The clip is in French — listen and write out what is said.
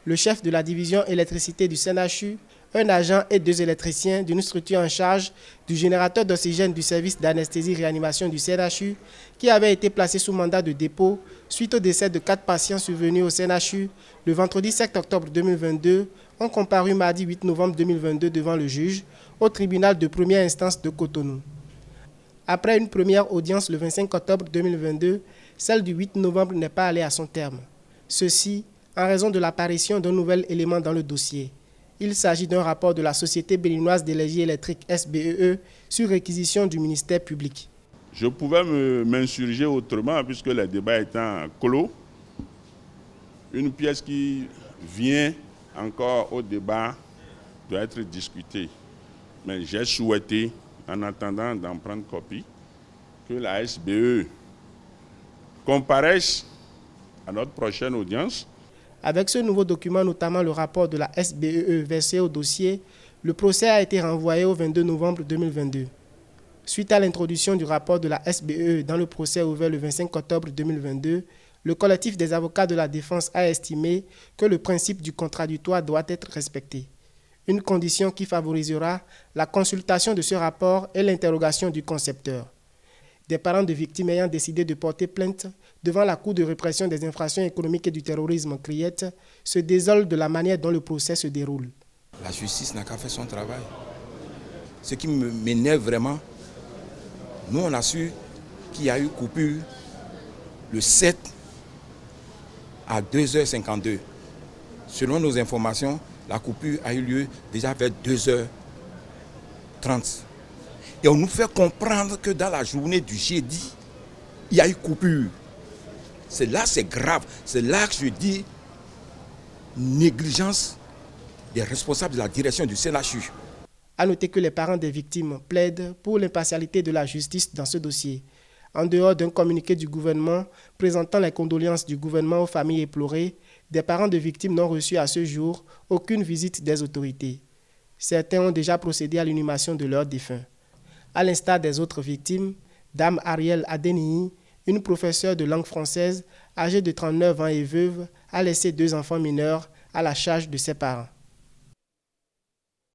Le chef de la division électricité du CNHU, un agent et 2 électriciens d'une structure en charge du générateur d'oxygène du service d'anesthésie-réanimation du CNHU qui avait été placé sous mandat de dépôt suite au décès de 4 patients survenus au CNHU le vendredi 7 octobre 2022 ont comparu mardi 8 novembre 2022 devant le juge au tribunal de première instance de Cotonou. Après une première audience le 25 octobre 2022, celle du 8 novembre n'est pas allée à son terme. Ceci en raison de l'apparition d'un nouvel élément dans le dossier. Il s'agit d'un rapport de la Société béninoise d'énergie électrique SBEE sur réquisition du ministère public. Je pouvais m'insurger autrement puisque le débat étant clos. Une pièce qui vient encore au débat doit être discutée. Mais j'ai souhaité, en attendant d'en prendre copie, que la SBE comparaisse à notre prochaine audience. Avec ce nouveau document, notamment le rapport de la SBEE versé au dossier, le procès a été renvoyé au 22 novembre 2022. Suite à l'introduction du rapport de la SBEE dans le procès ouvert le 25 octobre 2022, le collectif des avocats de la défense a estimé que le principe du contradictoire doit être respecté. Une condition qui favorisera la consultation de ce rapport et l'interrogation du concepteur. Des parents de victimes ayant décidé de porter plainte devant la Cour de répression des infractions économiques et du terrorisme CRIET se désolent de la manière dont le procès se déroule. La justice n'a qu'à faire son travail. Ce qui m'énerve vraiment, nous on a su qu'il y a eu coupure le 7 à 2h52. Selon nos informations, la coupure a eu lieu déjà vers 2h30. Et on nous fait comprendre que dans la journée du jeudi, il y a eu coupure. C'est là, c'est grave. C'est là que je dis négligence des responsables de la direction du CNHU. À noter que les parents des victimes plaident pour l'impartialité de la justice dans ce dossier. En dehors d'un communiqué du gouvernement présentant les condoléances du gouvernement aux familles éplorées, des parents de victimes n'ont reçu à ce jour aucune visite des autorités. Certains ont déjà procédé à l'inhumation de leurs défunts. À l'instar des autres victimes, Dame Ariel Adeniyi, une professeure de langue française âgée de 39 ans et veuve, a laissé 2 enfants mineurs à la charge de ses parents.